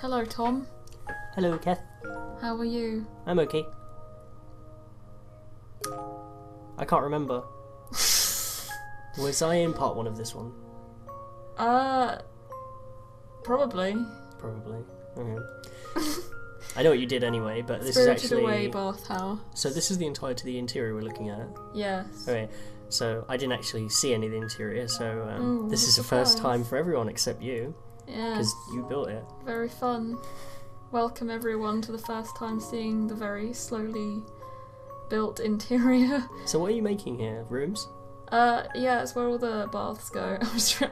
Hello, Tom. Hello, Kath. How are you? I'm okay. I can't remember. Was I in part 1 of this one? Probably. Probably. Okay. I know what you did anyway, but this is Spirited actually... Away bathhouse. So this is the entirety of the interior we're looking at. Yes. Okay, so I didn't actually see any of the interior, so this is the surprise. first time for everyone except you, Yeah. because you built it. Very fun. Welcome everyone to the first time seeing the very slowly built interior. So what are you making here? Rooms? Yeah, it's where all the baths go.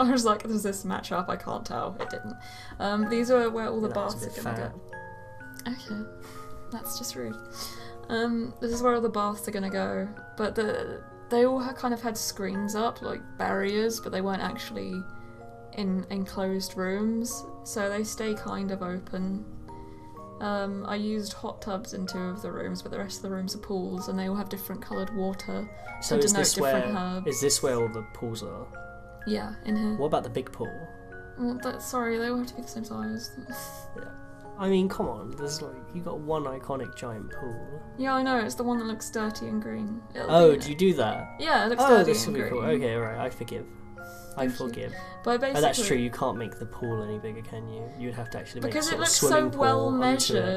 I was like, does this match up? I can't tell. It didn't. These are where all the baths are gonna go. Okay, that's just rude. This is where all the baths are gonna go, but they all kind of had screens up, like barriers, but they weren't actually in enclosed rooms, so they stay kind of open. I used hot tubs in 2 of the rooms, but the rest of the rooms are pools, and they all have different coloured water So to is denote this different where herbs. is this where all the pools are? Yeah, in here. What about the big pool? Well, sorry, they all have to be the same size. Yeah. I mean, come on. There's like you got one iconic giant pool. Yeah, I know. It's the one that looks dirty and green. Do you do that? Yeah, it looks Oh, dirty this and will be green. cool. Okay, alright. I forgive. I Thank you. forgive. But basically, Oh, that's true. You can't make the pool any bigger, can you? You'd have to actually make because a it sort of looks so swimming pool well onto it.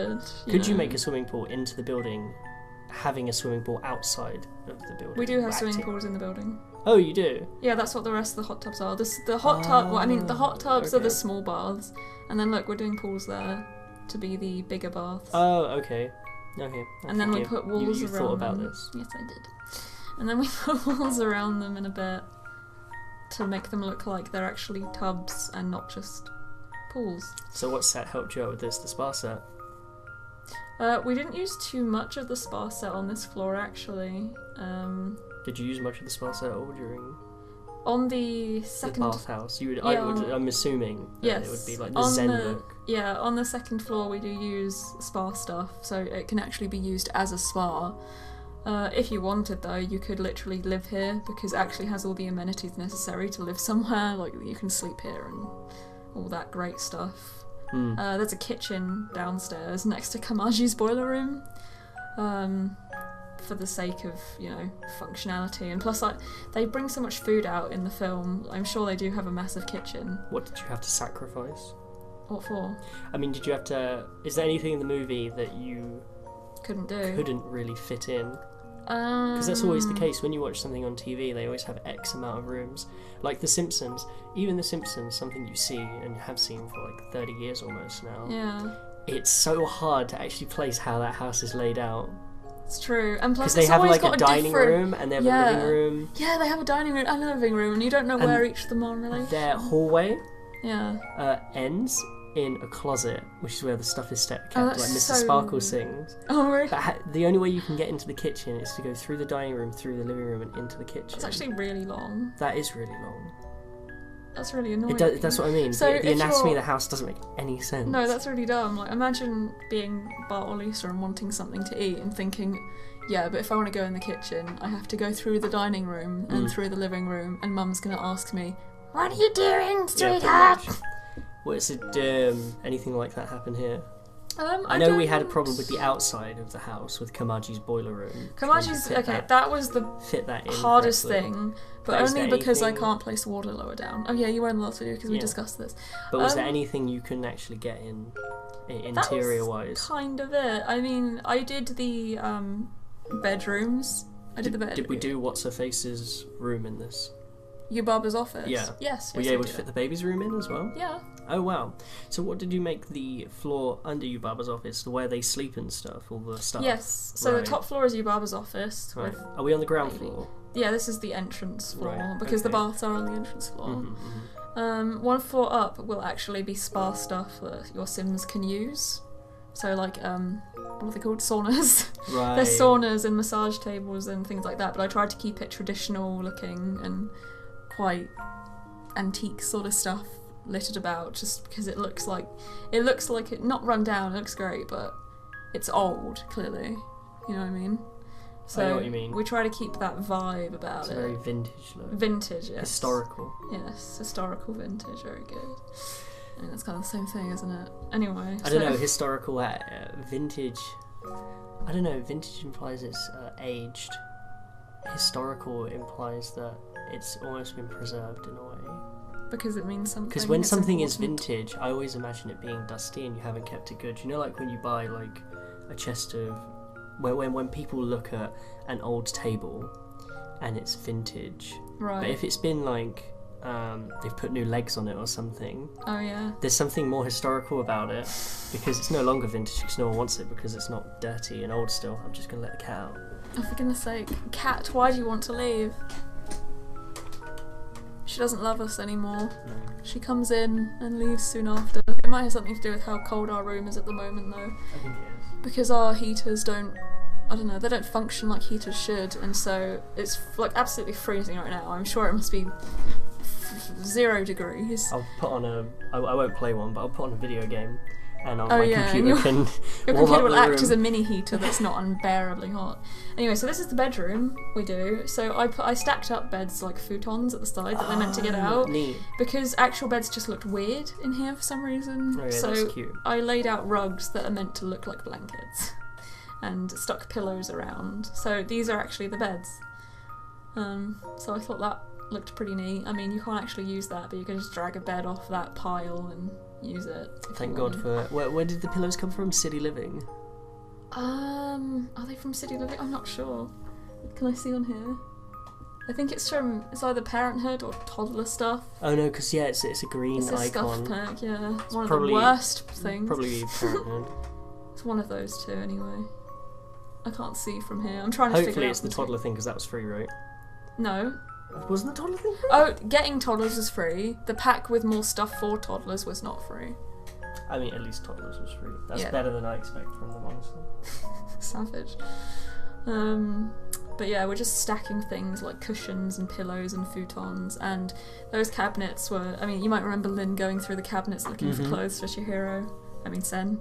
measured. Could you make a swimming pool into the building, having a swimming pool outside of the building? We do have Acting- swimming pools in the building. Oh, you do? Yeah, that's what the rest of the hot tubs are. The hot tub. Well, I mean, the hot tubs are okay. the small baths, and then look, we're doing pools there to be the bigger baths. Oh, okay. Okay. I and then we forgive. put walls you around thought about them. this. Yes, I did. And then we put walls around them in a bit to make them look like they're actually tubs and not just pools. So what set helped you out with this? The spa set? We didn't use too much of the spa set on this floor, actually. Did you use much of the spa set at all during On the second... the bathhouse? You would. Yeah, I'm assuming that yes. it would be like the On Zen the- look. Yeah, on the second floor we do use spa stuff, so it can actually be used as a spa. If you wanted, though, you could literally live here, because it actually has all the amenities necessary to live somewhere, like you can sleep here and all that great stuff. There's a kitchen downstairs next to Kamaji's boiler room, for the sake of, you know, functionality, and plus, like, they bring so much food out in the film. I'm sure they do have a massive kitchen. What did you have to sacrifice? What for? I mean, did you have to... Is there anything in the movie that you Couldn't do. couldn't really fit in? Because that's always the case. When you watch something on TV, they always have X amount of rooms. Like The Simpsons. Even The Simpsons, something you see and have seen for like 30 years almost now. Yeah. It's so hard to actually place how that house is laid out. It's true, and plus Because they it's have always like got a dining different... room and they have a living room. Yeah, they have a dining room and a living room, and you don't know And where each of them are in relation. Their hallway Yeah. ends in a closet, which is where the stuff is kept, Oh, like that's Mr. so- Sparkle sings. Oh, really? But the only way you can get into the kitchen is to go through the dining room, through the living room, and into the kitchen. It's actually really long. That is really long. That's really annoying. That's what I mean. So the if anatomy of you're- the house doesn't make any sense. No, that's really dumb. Like, imagine being Bart or Lisa and wanting something to eat and thinking, yeah, but if I want to go in the kitchen, I have to go through the dining room and through the living room, and Mum's going to ask me, "What are you doing, sweetheart?" Did anything like that happen here? I know don't- we had a problem with the outside of the house with Kamaji's boiler room. Kamaji's... Trying to Okay, that was the fit that in hardest correctly. thing, but But is only there because I anything- can't place water lower down. Oh yeah, you were in the last video because we Yeah. discussed this. But was there anything you couldn't actually get in interior-wise? Kind of it. I mean, I did the bedrooms. I did the bed. Did we do What's Her Face's room in this? Yubaba's office? Yeah. Yes. Were yes, you I able to did fit it. the baby's room in as well? Yeah. Oh wow. So what did you make the floor under Yubaba's office, where they sleep and stuff, all the stuff? Yes. So Right. the top floor is Yubaba's office. Right. With Are we on the ground baby. floor? Yeah, this is the entrance floor Right, because the okay. baths are on the entrance floor. Mhm, mhm. One floor up will actually be spa stuff that your Sims can use. So like, what are they called? Saunas. Right. There's saunas and massage tables and things like that, but I tried to keep it traditional looking and quite antique sort of stuff littered about, just because it looks like it not run down, it looks great, but it's old, clearly. You know what I mean? So I know what you mean. we try to keep that vibe about It's it. a very vintage look. Vintage, yes. Historical. Yes, historical vintage, very good. I mean, that's kind of the same thing, isn't it? Anyway. I don't know, historical, vintage... I don't know, vintage implies it's aged. Historical implies that it's almost been preserved in a way. Because it means something. Because when something is vintage, I always imagine it being dusty and you haven't kept it good. You know, like when you buy like a chest of... When people look at an old table and it's vintage, right? But if it's been like they've put new legs on it or something, oh yeah, there's something more historical about it because it's no longer vintage because no one wants it because it's not dirty and old still. I'm just gonna let the cat out. Oh, for goodness sake, cat! Why do you want to leave? She doesn't love us anymore. No. She comes in and leaves soon after. It might have something to do with how cold our room is at the moment, though. I think it is. Because our heaters don't, I don't know, they don't function like heaters should, and so it's like absolutely freezing right now. I'm sure it must be 0 degrees. I'll put on I won't play one, but I'll put on a video game, and my yeah, computer can your warm computer up will the act room. as a mini heater that's not unbearably hot. Anyway, so this is the bedroom we do. So I stacked up beds like futons at the side that they're meant to get out. Neat. Because actual beds just looked weird in here for some reason. Oh, yeah, so that's cute. I laid out rugs that are meant to look like blankets and stuck pillows around. So these are actually the beds. So I thought that looked pretty neat. I mean, you can't actually use that, but you can just drag a bed off that pile and use it. Thank God for... Where did the pillows come from? City Living? Are they from City Living? I'm not sure. Can I see on here? I think it's either Parenthood or toddler stuff. Oh no, because yeah, it's a green it's a icon. Scuff pack, yeah. It's one probably, of the worst things. Probably Parenthood. It's one of those two anyway. I can't see from here. I'm trying to Hopefully figure out it's the toddler thing because that was free, right? No. Wasn't the toddler thing free? Oh, getting toddlers was free. The pack with more stuff for toddlers was not free. I mean, at least toddlers was free. That's Yeah. better than I expect from them, honestly. Savage. But yeah, we're just stacking things like cushions and pillows and futons, and those cabinets were... I mean, you might remember Lynn going through the cabinets looking for clothes for Chihiro. I mean, Sen.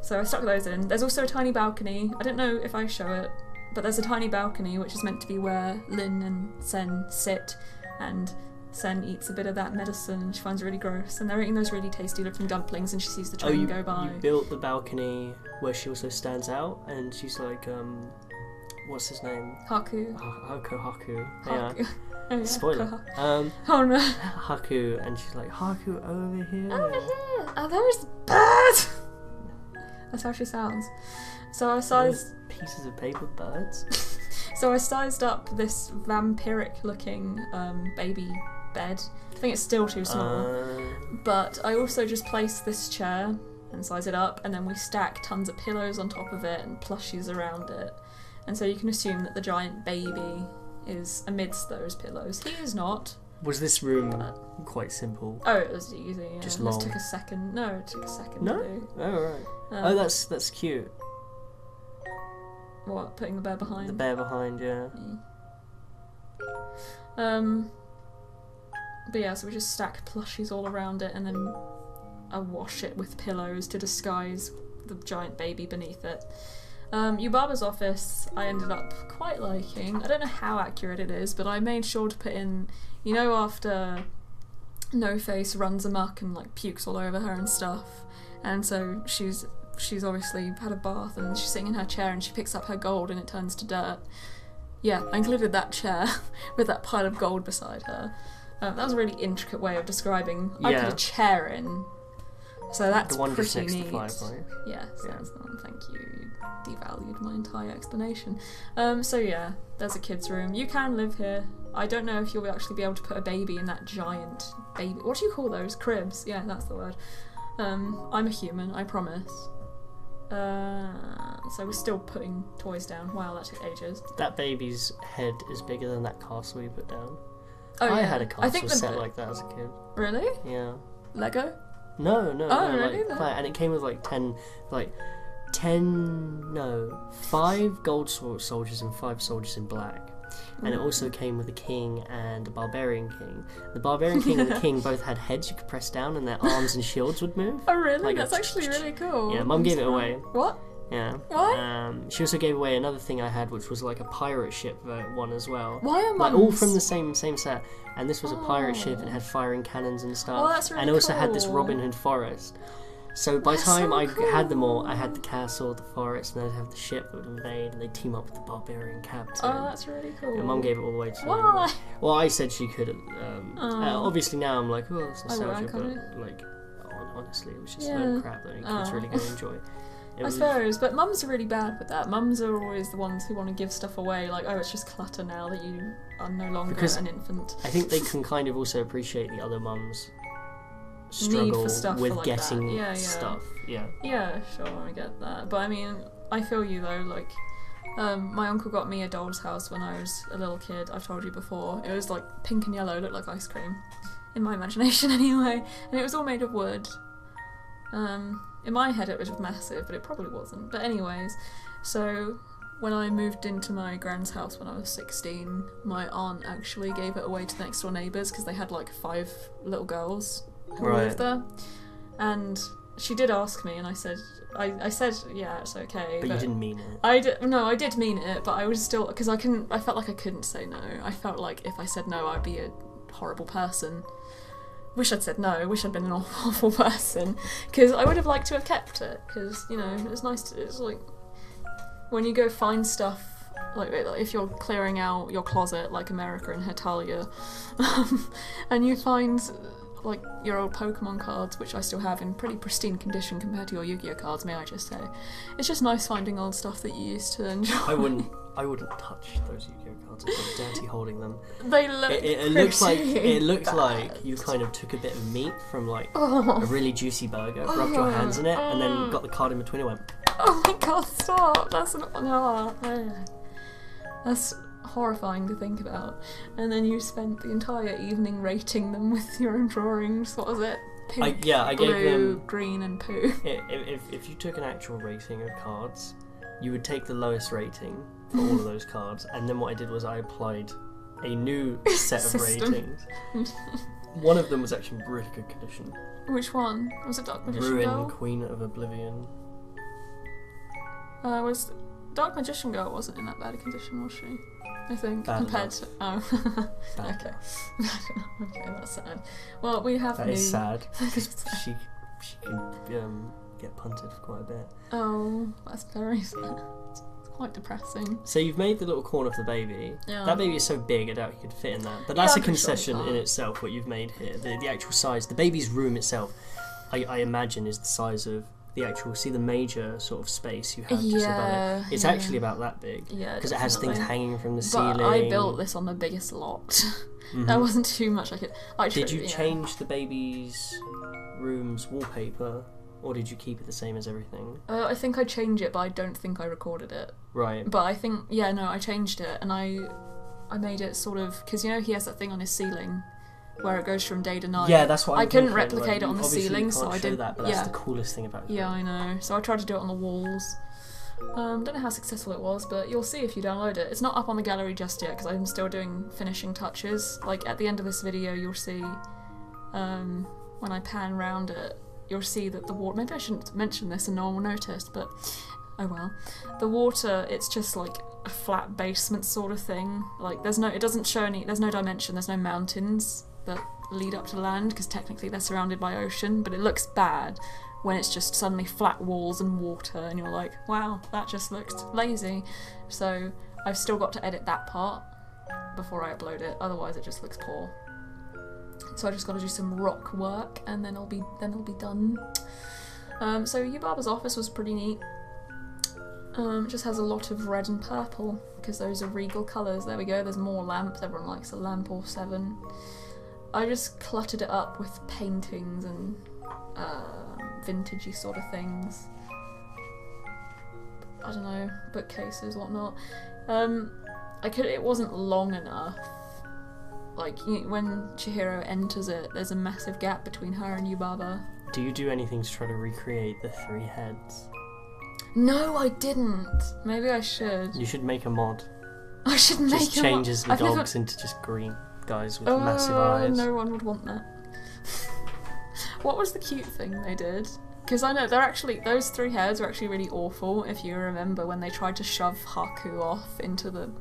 So I stuck those in. There's also a tiny balcony. I don't know if I show it, but there's a tiny balcony which is meant to be where Lynn and Sen sit, and Sen eats a bit of that medicine and she finds it really gross, and they're eating those really tasty looking dumplings and she sees the train go by. You built the balcony where she also stands out and she's like, what's his name? Haku. Haku. Yeah. Haku. Oh, yeah. Spoiler. Oh no. Haku, and she's like, Haku, over here. Over here. Oh, there's birds. That's how she sounds. So I sized... Pieces of paper birds? So I sized up this vampiric looking baby bed. I think it's still too small. But I also just placed this chair and size it up, and then we stack tons of pillows on top of it and plushies around it. And so you can assume that the giant baby is amidst those pillows. He is not. Was this room quite simple? Oh, it was easy. Yeah. Just This long. took a second. No, it took a second No? to do. Oh, right. Oh, that's cute. What? Putting the bear behind? The bear behind, yeah. But yeah, so we just stack plushies all around it, and then I wash it with pillows to disguise the giant baby beneath it. Yubaba's office I ended up quite liking. I don't know how accurate it is, but I made sure to put in, you know, after No Face runs amok and like pukes all over her and stuff, and so she's obviously had a bath and she's sitting in her chair and she picks up her gold and it turns to dirt. Yeah, I included that chair with that pile of gold beside her. That was a really intricate way of describing. I put a chair in, so that's the one pretty just next neat. to the fireplace. Yes, Yeah. that's the one. Thank you. You devalued my entire explanation. So yeah, there's a kid's room. You can live here. I don't know if you'll actually be able to put a baby in that giant baby... What do you call those? Cribs? Yeah, that's the word. I'm a human, I promise. So we're still putting toys down. Wow, that took ages. That baby's head is bigger than that castle we put down. Oh, I yeah. had a castle I think set like that as a kid. Really? Yeah. Lego? No, Oh, really? And it came with like 5 gold soldiers and 5 soldiers in black. And it also came with a king and a barbarian king. The barbarian king and the king both had heads you could press down and their arms and shields would move. Oh really? Like That's actually really cool. Yeah, Mum gave it away. What? Yeah. What? She also gave away another thing I had, which was like a pirate ship one as well. Why are like mums? all from the same set? And this was a pirate ship and had firing cannons and stuff. Oh, that's really and it also had this cool. Robin Hood forest. So by the time so I cool. had them all, I had the castle, the forest, and I'd have the ship that would invade, and they'd team up with the barbarian captain. Oh, that's really cool. And Mum gave it all the way to me. Why? Well, I said she could. Obviously now I'm like, oh, it's nostalgia, iconic. but like, honestly, it was just Yeah. a load of crap that kids really going to enjoy. I suppose, but mums are really bad with that. Mums are always the ones who want to give stuff away, like, oh, it's just clutter now that you are no longer an infant. I think they can kind of also appreciate the other mums struggle with like getting that. stuff. Yeah. Yeah, sure, I get that. But I mean, I feel you though, like, my uncle got me a doll's house when I was a little kid, I've told you before. It was like pink and yellow, looked like ice cream. In my imagination anyway. And it was all made of wood. In my head it was massive, but it probably wasn't. But anyways, so when I moved into my grand's house when I was 16, my aunt actually gave it away to the next door neighbours because they had like 5 little girls who lived there. And she did ask me, and I said, yeah, it's okay. But you didn't mean it. I did mean it, but I was still, because I felt like I couldn't say no. I felt like if I said no, I'd be a horrible person. Wish I'd said no, wish I'd been an awful person, because I would have liked to have kept it, because, you know, it's nice to, it's like, when you go find stuff, like if you're clearing out your closet, like America and Hetalia, and you find, like, your old Pokemon cards, which I still have in pretty pristine condition compared to your Yu-Gi-Oh cards, may I just say. It's just nice finding old stuff that you used to enjoy. I wouldn't touch those Yu-Gi-Oh cards. I feel dirty holding them. They look it looks like you kind of took a bit of meat from like a really juicy burger, rubbed your hands in it, and then got the card in between and went. Oh my god, stop! That's that's horrifying to think about. And then you spent the entire evening rating them with your own drawings. What was it? Pink, I blue, gave them green, and poo. If you took an actual rating of cards, you would take the lowest rating for all of those cards, and then what I did was I applied a new set of ratings. One of them was actually in really good condition. Which one? Was it Dark Magician Ruin, Girl? Queen of Oblivion. Was Dark Magician Girl wasn't in that bad a condition, was she? I think Bad compared enough. to okay, okay, that's sad. Well, we have That new... is sad because she can get punted for quite a bit. Oh, that's very sad. It's quite depressing. So you've made the little corn of the baby. Yeah. That baby is so big, I doubt you could fit in that. But that's Yeah, a I'm sure concession you in can't. itself. What you've made here, the actual size, the baby's room itself, I imagine is the size of the actual. See the major sort of space you have just above it. It's actually about that big. Yeah, because it has things definitely. hanging from the ceiling. But I built this on the biggest lot. Mhm. That wasn't too much I could... Did you change the baby's room's wallpaper, or did you keep it the same as everything? I think I changed it, but I don't think I recorded it. Right. But I think, yeah, no, I changed it, and I made it sort of... Because, you know, he has that thing on his ceiling where it goes from day to night. Yeah, that's what I couldn't thinking. replicate it on the Obviously ceiling, you so can't I show did that, but that's the coolest thing about it. Yeah, I know. So I tried to do it on the walls. Don't know how successful it was, but you'll see if you download it. It's not up on the gallery just yet because I'm still doing finishing touches. Like at the end of this video, you'll see when I pan round it, you'll see that the water. Maybe I shouldn't mention this and no one will notice, but oh well. The water, it's just like a flat basement sort of thing. Like it doesn't show any. There's no dimension. There's no mountains that lead up to land because technically they're surrounded by ocean, but it looks bad when it's just suddenly flat walls and water and you're like, wow, that just looks lazy. So I've still got to edit that part before I upload it, otherwise it just looks poor. So I just got to do some rock work and then it'll be done. So Yubaba's office was pretty neat. It just has a lot of red and purple because those are regal colours. There we go, there's more lamps, everyone likes a lamp or 7. I just cluttered it up with paintings and vintagey sort of things. I don't know, bookcases, whatnot. It wasn't long enough. Like when Chihiro enters it, there's a massive gap between her and Yubaba. Do you do anything to try to recreate the 3 heads? No, I didn't. Maybe I should. You should make a mod. I should make just changes the dogs into just green guys with massive eyes. No one would want that. What was the cute thing they did? Because I know they're actually, those three heads are actually really awful, if you remember when they tried to shove Haku off into the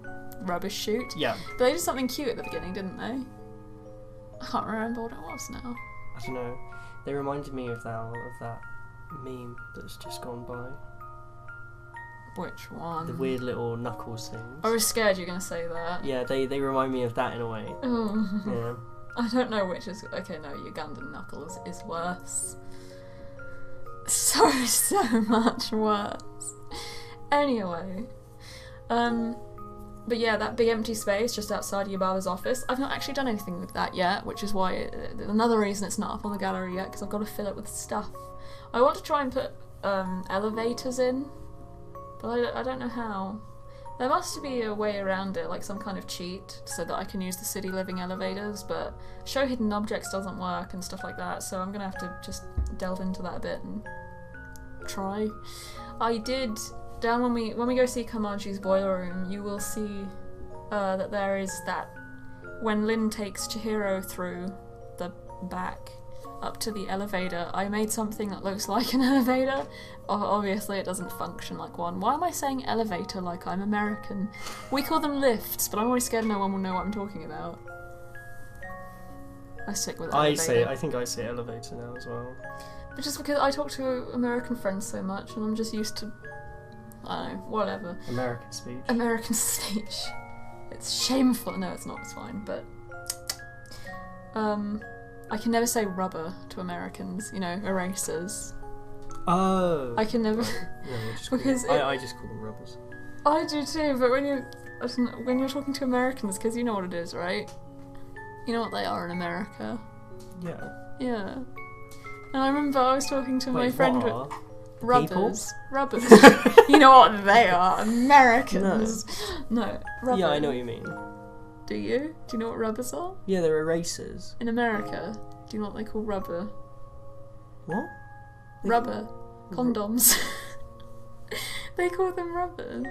rubbish chute. Yeah. But they did something cute at the beginning, didn't they? I can't remember what it was now. I don't know. They reminded me of that meme that's just gone by. Which one? The weird little Knuckles things. I was scared you were going to say that. Yeah, they remind me of that in a way. Oh. Yeah. I don't know which is... Okay, no, Ugandan Knuckles is worse. So much worse. Anyway. But yeah, that big empty space just outside Yubaba's office, I've not actually done anything with that yet, which is why... another reason it's not up on the gallery yet, because I've got to fill it with stuff. I want to try and put elevators in, but I don't know how. There must be a way around it, like some kind of cheat, so that I can use the city living elevators, but show hidden objects doesn't work and stuff like that, so I'm gonna have to just delve into that a bit and try. I did, down when we go see Kamaji's boiler room, you will see that there is that, when Lin takes Chihiro through the back up to the elevator, I made something that looks like an elevator. Obviously it doesn't function like one. Why am I saying elevator like I'm American? We call them lifts, but I'm always scared no one will know what I'm talking about. I stick with elevator. I think I say elevator now as well. But just because I talk to American friends so much and I'm just used to, I don't know, whatever. American speech. American speech. It's shameful. No, it's not, it's fine, but... I can never say rubber to Americans, you know, erasers. Oh. I can never... because I just call them rubbers. I do too, but when you're talking to Americans, because you know what it is, right? You know what they are in America. Yeah. Yeah. And I remember I was talking to my friend with rubbers. People? Rubbers. You know what they are, Americans. No, rubbers. Yeah, I know what you mean. Do you? Do you know what rubbers are? Yeah, they're erasers. In America, do you know what they call rubber? What? Rubber. Condoms. They call them rubbers.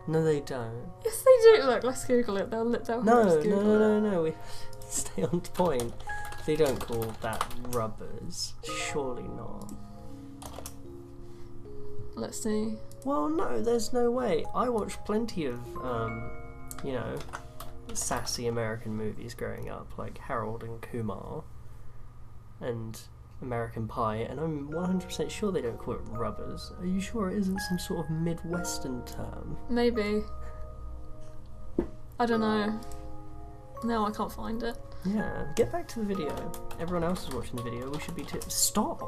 No, they don't. Yes, they do. Look, let's Google it. They'll No. We stay on point. They don't call that rubbers. Surely not. Let's see. Well, no, there's no way. I watched plenty of, you know, sassy American movies growing up, like Harold and Kumar and American Pie, and I'm 100% sure they don't call it rubbers. Are you sure it isn't some sort of Midwestern term? Maybe. I don't know. No, I can't find it. Yeah, get back to the video. Everyone else is watching the video. We should be Stop!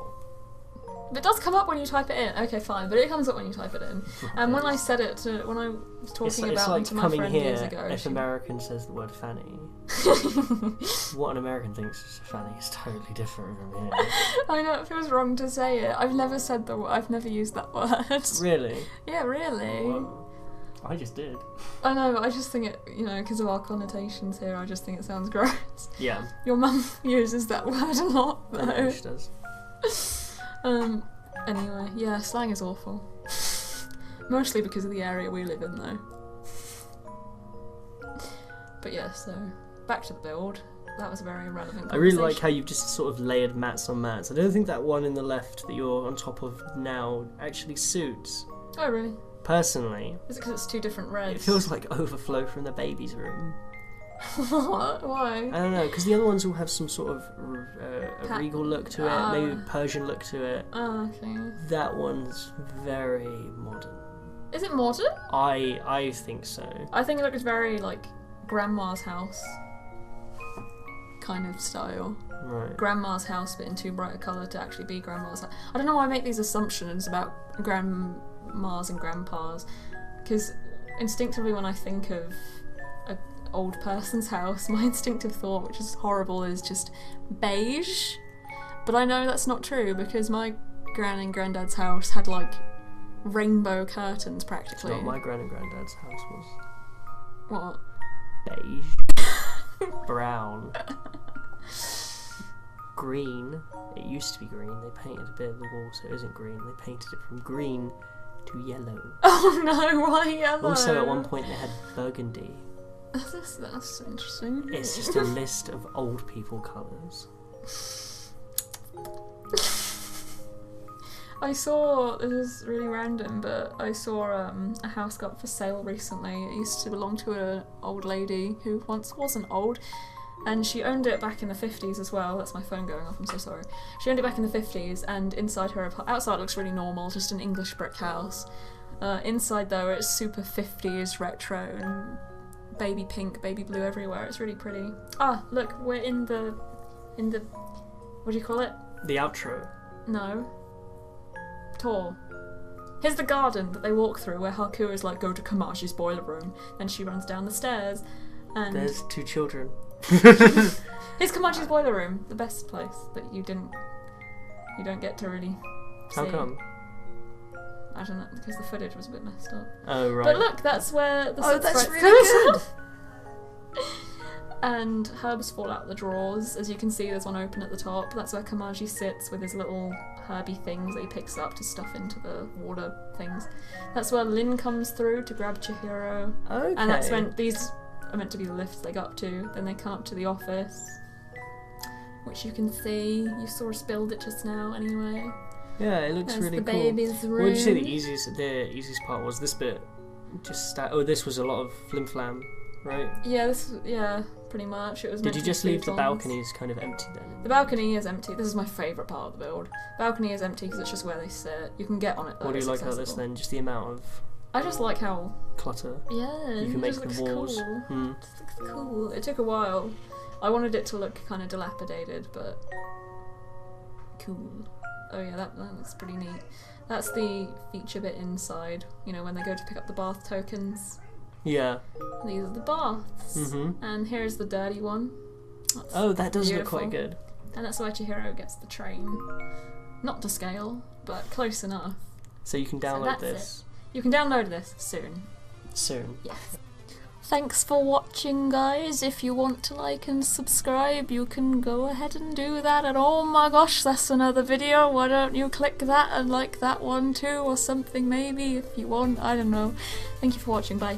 It does come up when you type it in. Okay, fine, but it comes up when you type it in. And when I said it to, when I was talking about like it to my friend here, years ago, if American says the word fanny, what an American thinks is fanny is totally different from here. I know, it feels wrong to say it. I've never said the word. I've never used that word. Really? Yeah, really. Well, I just did. I know, but I just think it, you know, because of our connotations here, I just think it sounds gross. Yeah. Your mum uses that word a lot, though. I know she does. Anyway, yeah, slang is awful. Mostly because of the area we live in, though. But yeah, so, back to the build. That was a very irrelevant conversation. I really like how you've just sort of layered mats on mats. I don't think that one in the left that you're on top of now actually suits. Oh, really? Personally. Is it because it's two different reds? It feels like overflow from the baby's room. What? Why? I don't know, because the other ones will have some sort of a regal look to it, maybe Persian look to it. Oh, okay. That one's very modern. Is it modern? I think so. I think it looks very, like, grandma's house kind of style. Right. Grandma's house, but in too bright a colour to actually be grandma's house. I don't know why I make these assumptions about grandmas and grandpas, because instinctively when I think of an old person's house, my instinctive thought, which is horrible, is just beige. But I know that's not true, because my gran and granddad's house had, like, rainbow curtains practically. It's not my gran and granddad's house was. What? Beige. Brown. Green. It used to be green. They painted a bit of the wall so it isn't green. They painted it from green to yellow. Oh no, why yellow? Also, at one point they had burgundy. That's interesting. It's just a list of old people colours. I saw, this is really random, but I saw a house go up for sale recently. It used to belong to an old lady who once wasn't old, and she owned it back in the 50s as well. That's my phone going off, I'm so sorry. She owned it back in the 50s, and inside her, outside it looks really normal, just an English brick house. Inside though, it's super 50s retro and baby pink, baby blue everywhere. It's really pretty. Ah, look, we're in the, what do you call it? The outro. No. Tour. Here's the garden that they walk through where Haku is like, go to Kamaji's boiler room. Then she runs down the stairs and... There's 2 children. Here's Kamaji's boiler room, the best place, but you don't get to really see. How come? I don't know, because the footage was a bit messed up. Oh, right. But look, that's where the that's sprites really good! And herbs fall out the drawers. As you can see, there's one open at the top. That's where Kamaji sits with his little herby things that he picks up to stuff into the water things. That's where Lin comes through to grab Chihiro. Okay. And that's when these are meant to be the lifts they go up to. Then they come up to the office, which you can see. You saw us build it just now anyway. Yeah, it looks There's really the cool. baby's room. What would you say the easiest part was? This bit? Just oh, this was a lot of flim flam, right? Yeah, pretty much. It was. Did you just leave the balcony balconies kind of empty then? The balcony is empty. This is my favourite part of the build. Balcony is empty because it's just where they sit. You can get on it though. What do you it's like about this accessible. then? Just the amount of I just like how clutter. yeah, You can it make just the looks walls. Cool. Hmm. It just looks cool. It took a while. I wanted it to look kind of dilapidated, but cool. Oh yeah, that looks pretty neat. That's the feature bit inside. You know, when they go to pick up the bath tokens. Yeah. These are the baths. Mm-hmm. And here's the dirty one. That's Oh, that does look beautiful. quite good. And that's where Chihiro gets the train. Not to scale, but close enough. So you can download that's this You can download this soon. soon. Yes. Thanks for watching, guys. If you want to like and subscribe, you can go ahead and do that. And oh my gosh, that's another video. Why don't you click that and like that one too, or something maybe if you want. I don't know. Thank you for watching. Bye.